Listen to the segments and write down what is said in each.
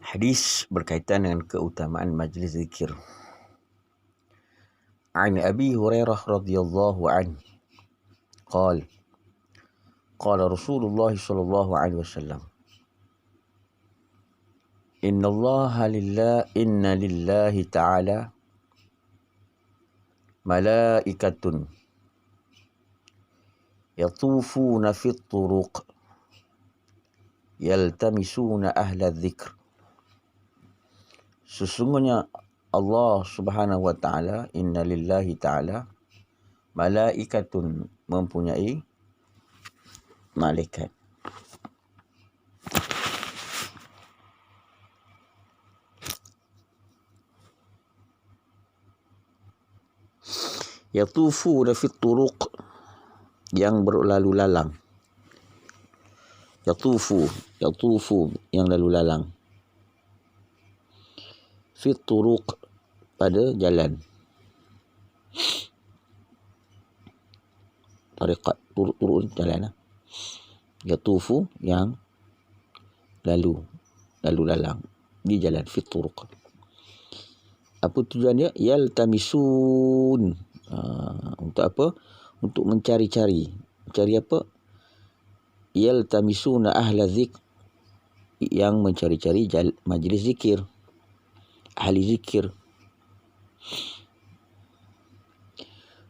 Hadis berkaitan dengan keutamaan majlis zikir. An Abi Hurairah radhiyallahu anhu qala Rasulullah sallallahu alaihi wasallam inna lillahi ta'ala malaikatun yatufuna fit turuq yaltamisuna ahla dzikr. Sesungguhnya Allah Subhanahu wa taala, inna lillahi ta'ala malaikatun, mempunyai malaikat. Yatufuna fit turuq, yang berlalu lalang. Yatufu yang lalu lalang. Fit turuq, pada jalan. Tariqat, turuk jalan. Yatufu yang lalu lalang di jalan. Fit turuq. Apa tujuannya? Yaltamisun. Untuk apa? Untuk mencari-cari. Cari apa? Yaltamisuna ahla dzikr, yang mencari-cari majlis zikir, ahli zikir.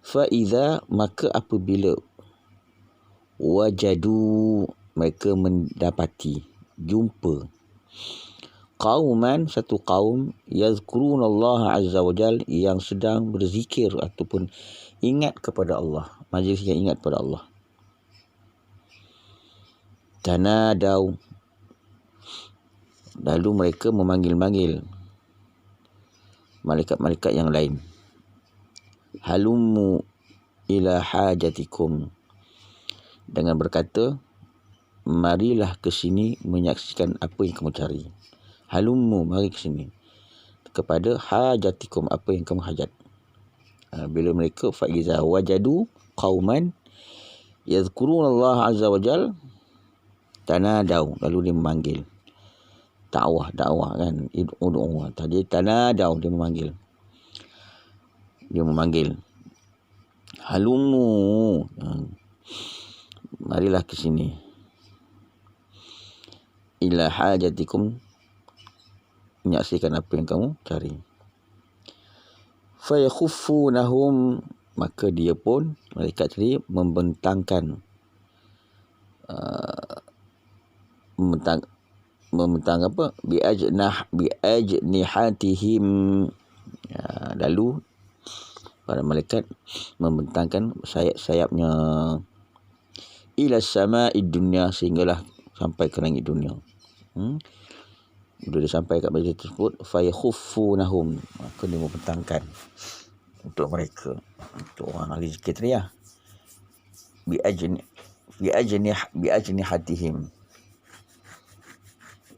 Fa'idha, maka apabila wajadu, mereka mendapati, jumpa, qauman, satu kaum, yazkuruna Allah azza wa jal, yang sedang berzikir ataupun ingat kepada Allah, majlis yang ingat kepada Allah. Tanadau, lalu mereka memanggil-manggil malaikat-malaikat yang lain. Halummu ila hajatikum, dengan berkata, marilah ke sini menyaksikan apa yang kamu cari. Halummu, mari ke sini, kepada hajatikum, apa yang kamu hajat. Bila mereka fa'iza wajadu qauman yadhkuruna Allah azza wa jal, tanadau, lalu dia memanggil. Dakwah kan, ud'u. Tadi tanadau, dia memanggil. Halummu, marilah ke sini. Ila hajatikum, menyaksikan apa yang kamu cari. Fayakhuffunahum, maka dia pun, malaikat tadi, membentang apa? Biajnihatihim. Lalu para malaikat membentangkan sayap-sayapnya. Ila sama'id dunya, sehinggalah sampai ke langit dunia. Bila dia sampai kat majlis tersebut, fayakhuffunahum, maka dia membentangkan untuk mereka, untuk orang ahli zikir tadi ya. Biajnihatihim,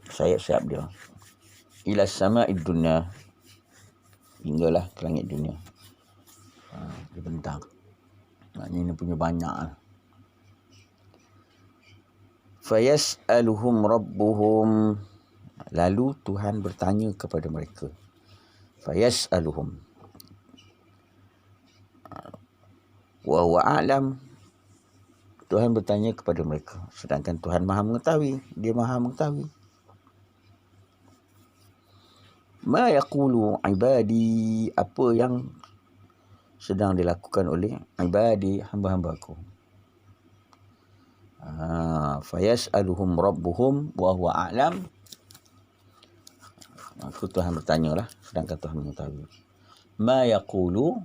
sayap-sayap dia. Ila sama'id dunya, hinggalah ke langit dunia. Dia bentang. Maknanya punya banyak. Fayas'aluhum rabbuhum, lalu Tuhan bertanya kepada mereka. Fayas'aluhum, wa huwa a'lam, Tuhan bertanya kepada mereka, sedangkan Tuhan Maha mengetahui, dia Maha mengetahui. Ma yaqulu ibadi, apa yang sedang dilakukan oleh ibadi, hamba-hambaku. Fayas'aluhum rabbuhum wa huwa a'lam, maka Tuhan bertanyalah, sedangkan Tuhan mengetahui. Ma yaqulu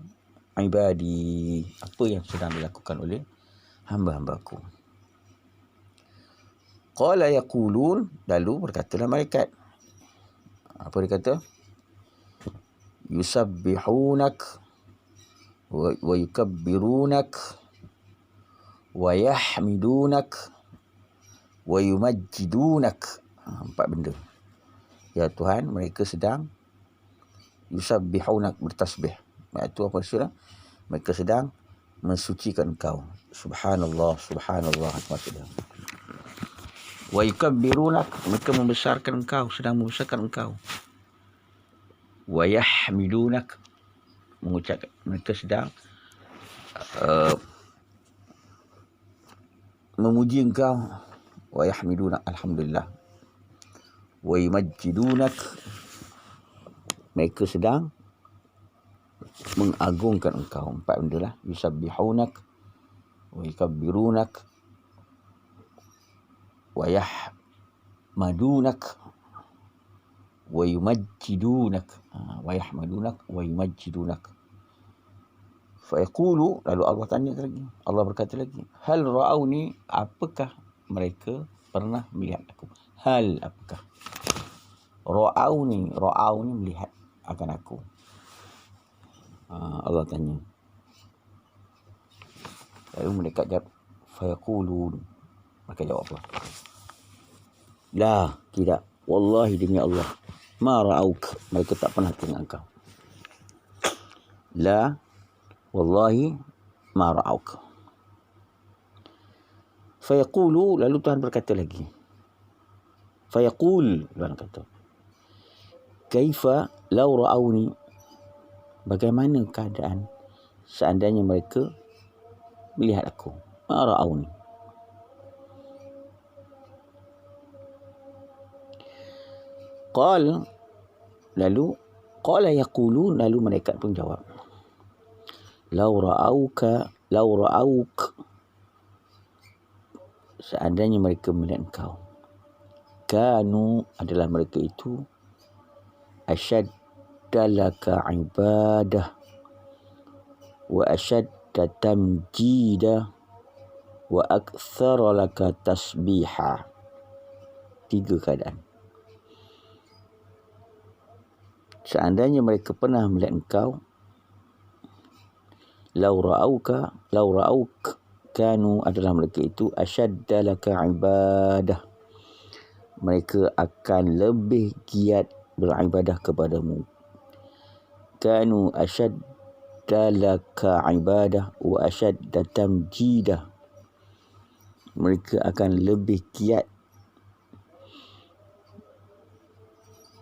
ibadi, apa yang sedang dilakukan oleh hamba-hambaku. Qala yaqulun, lalu berkatalah malaikat. Apa dia kata? Yusabbihunak wa yukabbirunak wa yahmidunak wa yumajjidunak. 4 benda. Ya Tuhan, mereka sedang yusabbihunak, bertasbih. Itu apa maksudnya? Mereka sedang mensucikan Engkau. Subhanallah, subhanallah, maksudnya. Wa yukabbirunak, mereka membesarkan engkau, sedang membesarkan engkau. Wa yahmidunak, mengucapkan, mereka sedang memuji engkau. Wa yahmidunak, alhamdulillah. Wa yumajjidunak, mereka sedang mengagungkan engkau. 4 benda lah. Yusabbihunak, wa yukabbirunak, wa yahmadunak, wa yumajjidunak. Wa yahmadunak, wa yumajjidunak. Fa yaqulu, lalu Allah tanya lagi. Allah berkata lagi, hal ra'auni, apakah mereka pernah melihat aku? Hal, apakah? Ra'auni melihat akan aku. Allah tanya. Lalu mereka jawab, fa yaqulun, mereka jawab apa? La, tidak. Wallahi, demi Allah, ma ra'auk, mereka tak pernah tengok engkau. La, wallahi, ma ra'auk. Fa yaqulu, lalu Tuhan berkata lagi. Fa yaqul, Tuhan kata, kaifa law ra'auni, bagaimana keadaan seandainya mereka melihat aku? Ma ra'auni. Qal, lalu qala yaqulun, lalu mereka pun jawab, law ra'auk, seandainya mereka melihat engkau, kanu, adalah mereka itu, ashadda laka ibadah wa ashadda tamjida wa akthara laka tasbiha. 3 keadaan. Seandainya mereka pernah melihat engkau, law ra'auk, kanu, adalah mereka itu, ashadda laka ibadah, mereka akan lebih giat beribadah kepadamu. Kanu ashadda laka ibadah wa ashadda tamjidah, mereka akan lebih giat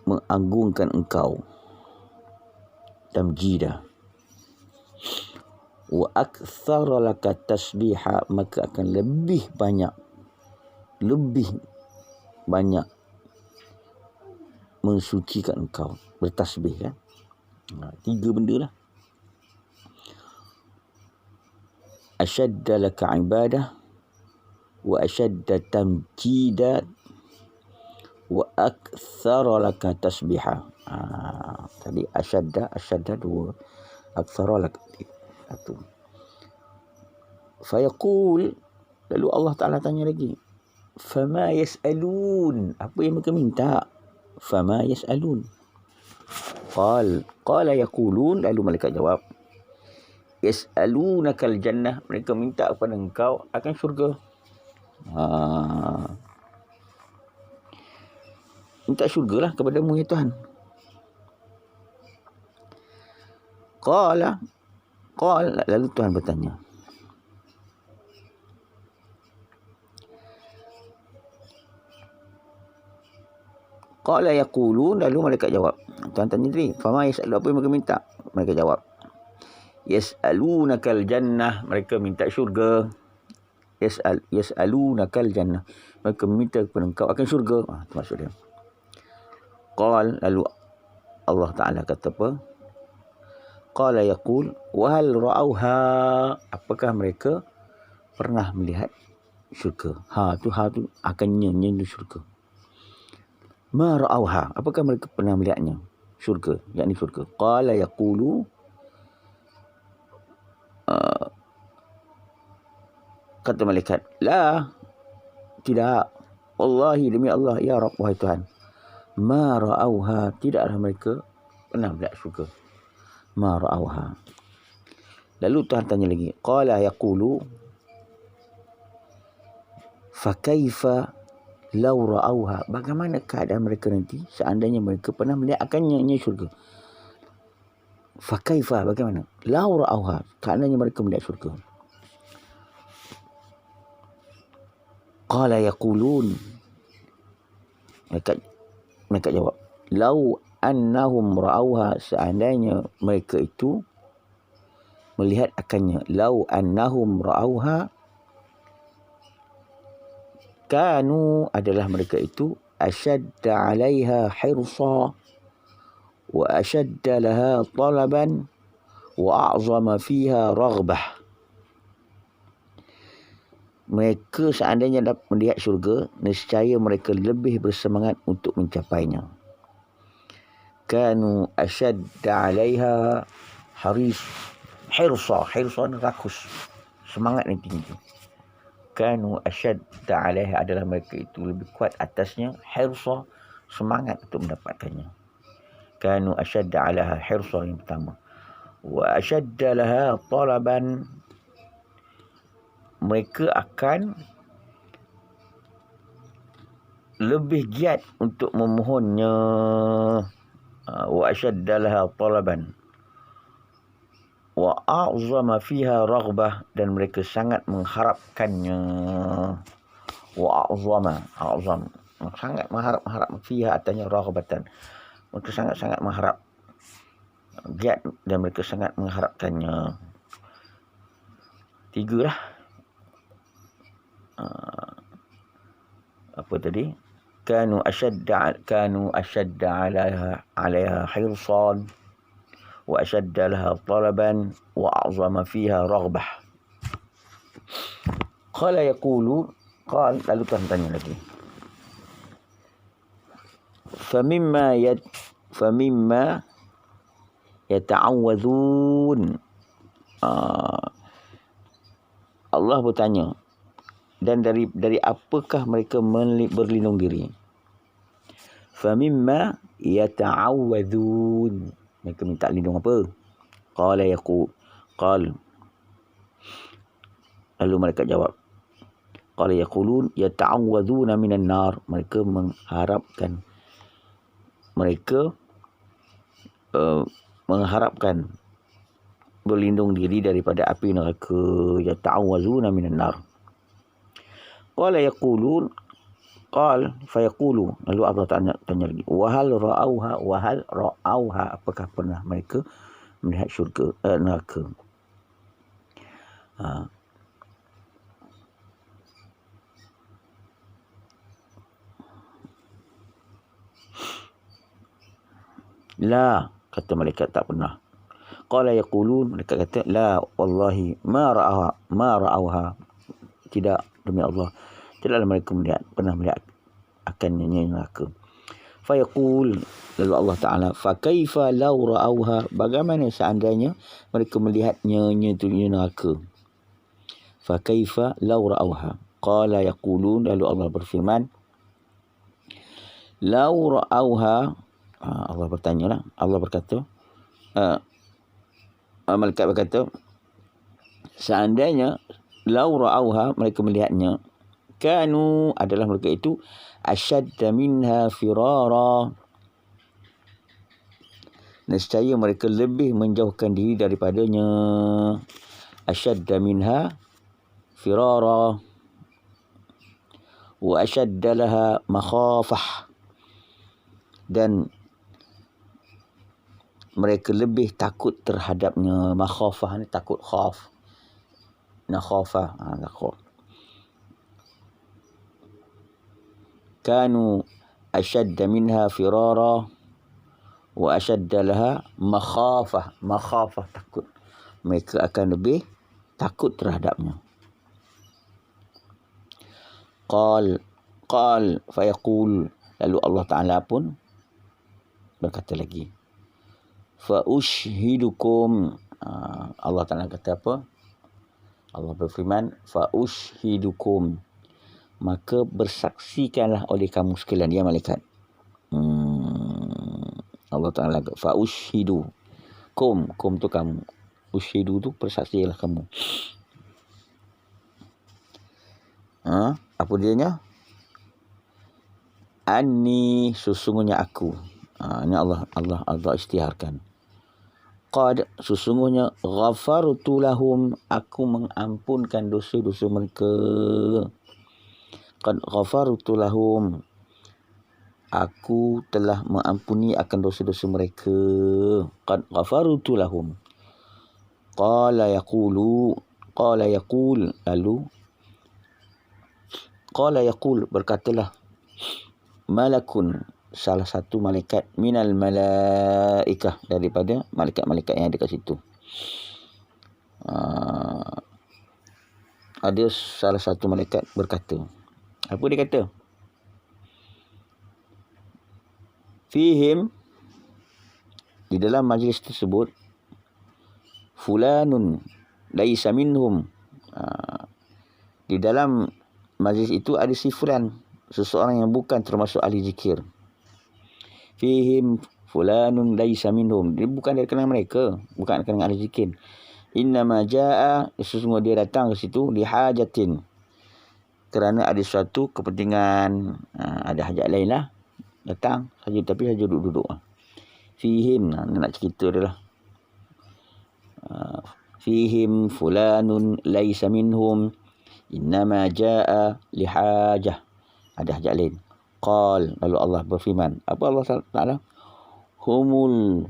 mengagungkan engkau. Tamjidah. Wa akthara laka tasbiha, maka akan lebih banyak mensucikan engkau, bertasbih kan. 3 benda lah. Ashadda laka ibadah wa ashadda tamjida wa akthara laka tasbiha. Tadi ashadda 2, akthara laka 1. Fayaqul, lalu Allah Ta'ala tanya lagi, fama yas'alun, apa yang mereka minta? Fama yas'alun. Qala yaqulun, lalu mereka jawab, yas'alunakal jannah, mereka minta kepada engkau akan syurga. Minta syurgalah kepadamu ya Tuhan. Qala, lalu Tuhan bertanya, qala yaqulun, lalu mereka jawab. Tuhan tanya tadi, fama yas'alu, apa yang mereka minta? Mereka jawab, yas'alunakal jannah, mereka minta syurga. Yas'alunakal jannah, mereka minta kepada engkau akan syurga. Itu maksud dia. Qal, lalu Allah Ta'ala kata apa? Qala yaqul, wa hal ra'auha, apakah mereka pernah melihat syurga? Tu akan nyentuh syurga. Ma ra'auha, apakah mereka pernah melihatnya? Syurga, yakni syurga. Qala yaqulu, kata malaikat, la, tidak. Wallahi, demi Allah, ya Rabb, wahai Tuhan, ma ra'auha, tidaklah mereka pernah melihat syurga. Ma ra'auha. Lalu Tuhan tanya lagi, qala yaqulu, fa kaifa law ra'auha, bagaimana keadaan mereka nanti seandainya mereka pernah melihat akannya syurga? Fa kaifa, bagaimana? Law ra'auha, seandainya mereka melihat syurga. Qala yaqulun, Mereka jawab, lau annahum ra'auha, seandainya mereka itu melihat akannya, lau annahum ra'auha, kanu, adalah mereka itu, ashadda 'alaiha hirsa wa ashadda laha talaban wa a'zama fiha raghbah. Mereka seandainya dapat melihat syurga, nescaya mereka lebih bersemangat untuk mencapainya. Kanu ashadda 'alaiha hirsa ni rakus, semangat yang tinggi. Kanu ashadda 'alaiha, adalah mereka itu lebih kuat atasnya, hirsa, semangat untuk mendapatkannya. Kanu ashadda 'alaiha hirsa, yang pertama. Wa ashadda laha talaban, mereka akan lebih giat untuk memohonnya. Wa ashadda laha talaban wa a'zama fiha raghbah, dan mereka sangat mengharapkannya. Wa a'zam, sangat mengharap fiha, atasnya raghbatan, mereka sangat mengharap, giat, dan mereka sangat mengharapkannya. 3 lah. Apa tadi? Kanu ashadda 'alaiha hirsan wa ashadda laha talaban wa a'zama fiha raghbah. Qala yaqulu, lalu Tuhan tanya lagi, famimma yata'awwadhun. Allah bertanya, dan dari apakah mereka berlindung diri? Famimma yata'awwadhun, mereka minta lindung apa? Lalu mereka jawab, qala yaqulun yata'awwadhuna minan nar, mereka mengharapkan berlindung diri daripada api neraka. Yata'awwadhuna minan nar. Qala yaqulun, fayaqulu, lalu Allah tanya lagi, wahal ra'auha, apakah pernah mereka melihat syurga, neraka? La, kata malaikat, tak pernah. Qala yaqulun, mereka kata, la wallahi ma ra'auha, tidak, demi Allah, tidaklah mereka pernah melihat akannya neraka. Fayaqul, lalu Allah Ta'ala, fa kaifa law ra'auha, bagaimana seandainya mereka melihatnya neraka? Fa kaifa law ra'auha. Qala yaqulun, lalu Allah berfirman, law ra'auha, Allah bertanya lah, Allah berkata, malaikat berkata, seandainya law ra'auha, mereka melihatnya, kanu, adalah mereka itu, ashadda minha firara, nescaya mereka lebih menjauhkan diri daripadanya. Ashadda minha firara wa ashadda laha makhafah, dan mereka lebih takut terhadapnya. Makhafah ni takut, khaf, nakhafah, takut. Kanu ashadda minha firara wa ashadda laha makhafah. Makhafah, takut. Mereka akan lebih takut terhadapnya. Qal fayaqul, lalu Allah Ta'ala pun berkata lagi, fa ushhidukum. Allah Ta'ala kata apa? Allah berfirman, fa ushhidukum, maka bersaksikanlah oleh kamu sekalian, ya malaikat. Allah Ta'ala, fa ushhidu kum tu kamu, ushhidu tu bersaksilah kamu. Apa dianya? Anni, sesungguhnya aku. Ini Allah istiharkan. Qad, sesungguhnya, ghafartu lahum, aku mengampunkan dosa-dosa mereka. Qad ghafartu lahum, aku telah mengampuni akan dosa-dosa mereka. Qad ghafartu lahum. Qala yaqul, lalu qala yaqul, berkatalah malakun, salah satu malaikat, minal malaikah, daripada malaikat-malaikat yang ada kat situ. Ada salah satu malaikat berkata, apa dia kata? Fihim, di dalam majlis tersebut, fulanun laisa minhum, di dalam majlis itu ada si fulan, seseorang yang bukan termasuk ahli zikir. Fihim fulanun laisa minhum, dia bukan dari kalangan mereka, bukan dari kalangan ahli zikir. Innama jaa, sesungguhnya dia datang ke situ lihajatin, kerana ada suatu kepentingan, ada hajat lain lah, datang saja, tapi saja duduk-duduk. Fihim, nak cerita dia lah. Fihim fulanun laisa minhum, innama jaa lihajah, ada hajat lain. Qal, lalu Allah berfirman, apa Allah Ta'ala? Humul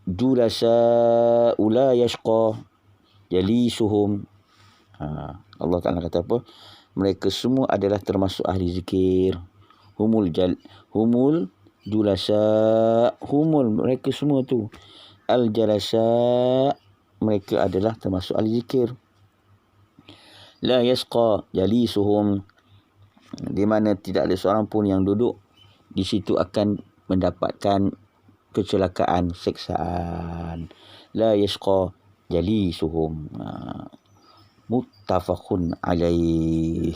julasa la yashqa jalisuhum. Allah Ta'ala kata apa? Mereka semua adalah termasuk ahli zikir. Humul julasa, humul, mereka semua tu. Al jalasa, mereka adalah termasuk ahli zikir. La yashqa jalisuhum, di mana tidak ada seorang pun yang duduk di situ akan mendapatkan kecelakaan, siksaan. La yashqa jalisuhum. Muttafaqun alaih.